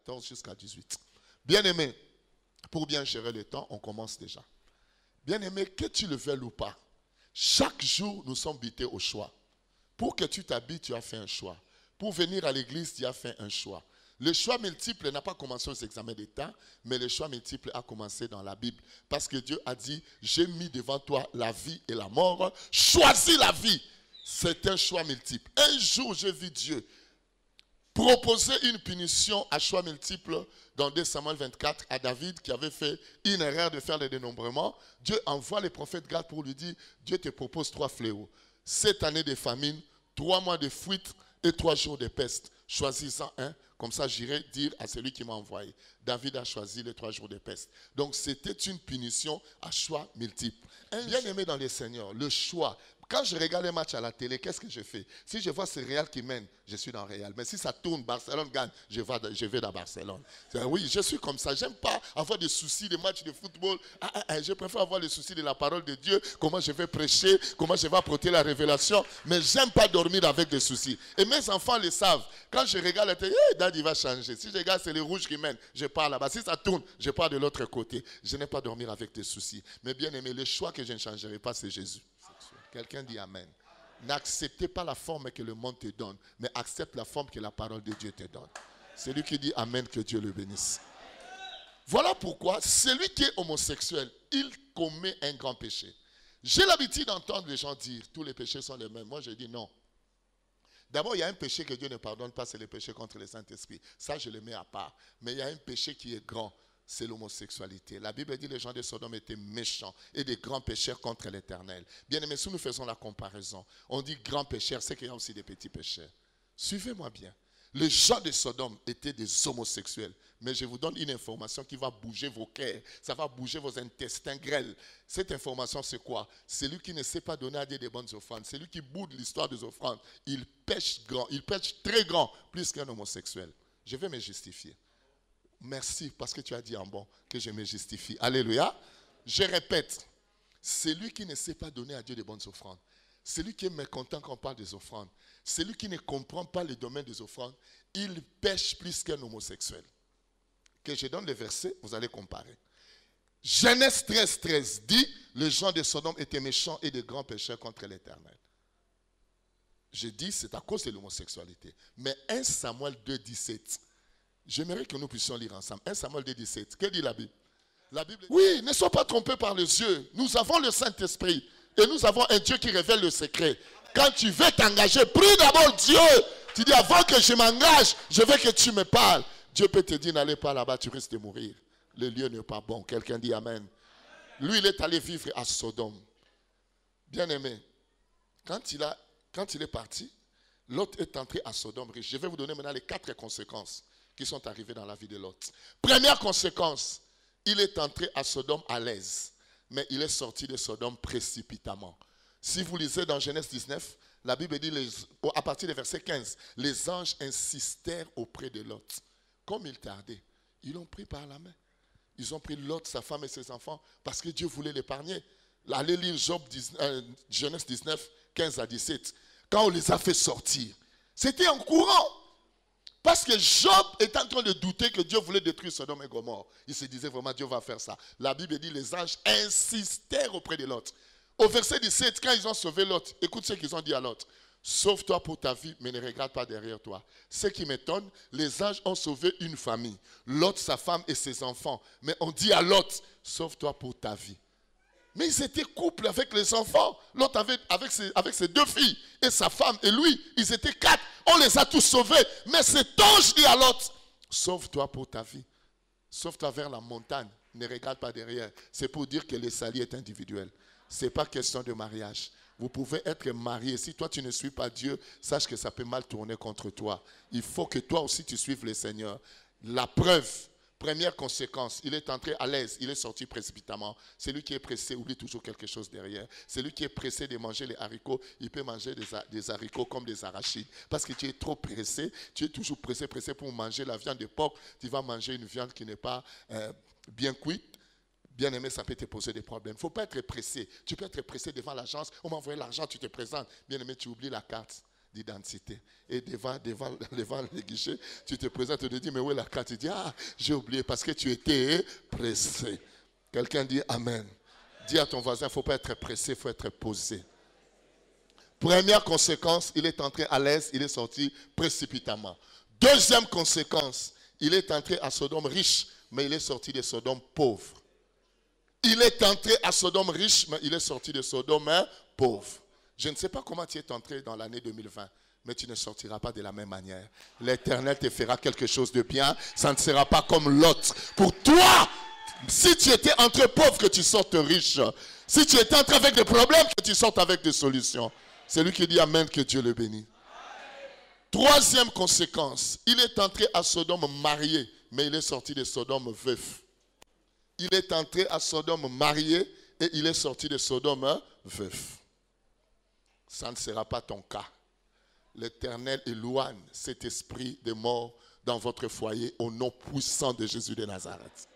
14 jusqu'à 18. Bien-aimé, pour bien gérer le temps, on commence déjà. Bien-aimé, que tu le veuilles ou pas, chaque jour, nous sommes bités au choix. Pour que tu t'habilles, tu as fait un choix. Pour venir à l'église, tu as fait un choix. Le choix multiple n'a pas commencé aux examens d'État, mais le choix multiple a commencé dans la Bible. Parce que Dieu a dit, j'ai mis devant toi la vie et la mort, choisis la vie. C'est un choix multiple. Un jour, j'ai vu Dieu proposer une punition à choix multiple dans 2 Samuel 24 à David qui avait fait une erreur de faire le dénombrement. Dieu envoie les prophètes Gad pour lui dire, Dieu te propose 3 fléaux. 7 années de famine, 3 mois de fuite et 3 jours de peste. Choisis-en un, comme ça j'irai dire à celui qui m'a envoyé. David a choisi les 3 jours de peste. Donc c'était une punition à choix multiple. Bien aimé dans les seigneurs, le choix. Quand je regarde les matchs à la télé, qu'est-ce que je fais? Si je vois ce Real qui mène, je suis dans Real. Mais si ça tourne, Barcelone gagne, je vais dans Barcelone. Oui, je suis comme ça. J'aime pas avoir des soucis des matchs de football. Je préfère avoir les soucis de la parole de Dieu, comment je vais prêcher, comment je vais apporter la révélation. Mais j'aime pas dormir avec des soucis. Et mes enfants le savent. Quand je regarde la télé, Daddy va changer. Si je regarde, c'est les rouges qui mènent, je pars là-bas. Si ça tourne, je pars de l'autre côté. Je n'aime pas dormir avec des soucis. Mais bien aimé, le choix que je ne changerai pas, c'est Jésus. Quelqu'un dit Amen. N'acceptez pas la forme que le monde te donne, mais accepte la forme que la parole de Dieu te donne. Celui qui dit Amen, que Dieu le bénisse. Voilà pourquoi celui qui est homosexuel, il commet un grand péché. J'ai l'habitude d'entendre les gens dire tous les péchés sont les mêmes. Moi, je dis non. D'abord, il y a un péché que Dieu ne pardonne pas, c'est le péché contre le Saint-Esprit. Ça, je le mets à part. Mais il y a un péché qui est grand. C'est l'homosexualité. La Bible dit que les gens de Sodome étaient méchants et des grands pécheurs contre l'Éternel. Bien aimé, si nous faisons la comparaison, on dit grands pécheurs, c'est qu'il y a aussi des petits pécheurs. Suivez-moi bien. Les gens de Sodome étaient des homosexuels. Mais je vous donne une information qui va bouger vos cœurs. Ça va bouger vos intestins grêles. Cette information, c'est quoi? Celui qui ne sait pas donner à Dieu des bonnes offrandes, celui qui boude l'histoire des offrandes, il pêche grand, il pêche très grand, plus qu'un homosexuel. Je vais me justifier. Merci parce que tu as dit en bon que je me justifie. Alléluia. Je répète, celui qui ne sait pas donner à Dieu des bonnes offrandes, celui qui est mécontent quand on parle des offrandes, celui qui ne comprend pas le domaine des offrandes, il pêche plus qu'un homosexuel. Que je donne le verset, vous allez comparer. Genèse 13, 13 dit, les gens de Sodome étaient méchants et de grands pécheurs contre l'Éternel. Je dis, c'est à cause de l'homosexualité. Mais 1 Samuel 2, 17, j'aimerais que nous puissions lire ensemble. 1 Samuel 2, 17. Que dit la Bible? La Bible dit, oui, ne sois pas trompé par les yeux. Nous avons le Saint-Esprit. Et nous avons un Dieu qui révèle le secret. Quand tu veux t'engager, prie d'abord Dieu. Tu dis, avant que je m'engage, je veux que tu me parles. Dieu peut te dire, n'allez pas là-bas, tu risques de mourir. Le lieu n'est pas bon. Quelqu'un dit Amen. Lui, il est allé vivre à Sodome. Bien aimé, quand il est parti, Lot est entré à Sodome riche. Je vais vous donner maintenant les 4 conséquences qui sont arrivées dans la vie de Lot. Première conséquence, il est entré à Sodome à l'aise, mais il est sorti de Sodome précipitamment. Si vous lisez dans Genèse 19, la Bible dit, à partir du verset 15, les anges insistèrent auprès de Lot. Comme il tardait, ils l'ont pris par la main. Ils ont pris Lot, sa femme et ses enfants, parce que Dieu voulait l'épargner. Allez lire Genèse 19, 15 à 17. Quand on les a fait sortir, c'était en courant. Parce que Job est en train de douter que Dieu voulait détruire Sodome et Gomorrhe. Il se disait vraiment, Dieu va faire ça. La Bible dit, les anges insistèrent auprès de Lot. Au verset 17, quand ils ont sauvé Lot, écoute ce qu'ils ont dit à Lot. Sauve-toi pour ta vie, mais ne regarde pas derrière toi. Ce qui m'étonne, les anges ont sauvé une famille. Lot, sa femme et ses enfants. Mais on dit à Lot, sauve-toi pour ta vie. Mais ils étaient couple avec les enfants. Lot avec ses 2 filles et sa femme et lui, ils étaient 4. On les a tous sauvés. Mais cet ange dit à Lot, sauve-toi pour ta vie. Sauve-toi vers la montagne. Ne regarde pas derrière. C'est pour dire que le salut est individuel. Ce n'est pas question de mariage. Vous pouvez être marié. Si toi tu ne suis pas Dieu, sache que ça peut mal tourner contre toi. Il faut que toi aussi tu suives le Seigneur. La preuve, première conséquence, il est entré à l'aise, il est sorti précipitamment. Celui qui est pressé oublie toujours quelque chose derrière. Celui qui est pressé de manger les haricots, il peut manger des haricots comme des arachides. Parce que tu es trop pressé, tu es toujours pressé pour manger la viande de porc. Tu vas manger une viande qui n'est pas bien cuite. Bien aimé, ça peut te poser des problèmes. Il ne faut pas être pressé. Tu peux être pressé devant l'agence. On m'a envoyé l'argent, tu te présentes. Bien aimé, tu oublies la carte d'identité. Et devant les guichets, tu te présentes et te dis, mais où est la carte? Tu dis, ah, j'ai oublié parce que tu étais pressé. Quelqu'un dit Amen. Dis à ton voisin, il ne faut pas être pressé, il faut être posé. Première conséquence, il est entré à l'aise, il est sorti précipitamment. Deuxième conséquence, il est entré à Sodome riche, mais il est sorti de Sodome pauvre. Il est entré à Sodome riche, mais il est sorti de Sodome pauvre. Je ne sais pas comment tu es entré dans l'année 2020, mais tu ne sortiras pas de la même manière. L'Éternel te fera quelque chose de bien, ça ne sera pas comme l'autre. Pour toi, si tu étais entré pauvre, que tu sortes riche. Si tu étais entré avec des problèmes, que tu sortes avec des solutions. C'est lui qui dit Amen, que Dieu le bénisse. Troisième conséquence, il est entré à Sodome marié, mais il est sorti de Sodome veuf. Il est entré à Sodome marié et il est sorti de Sodome veuf. Ça ne sera pas ton cas. L'Éternel éloigne cet esprit de mort dans votre foyer au nom puissant de Jésus de Nazareth.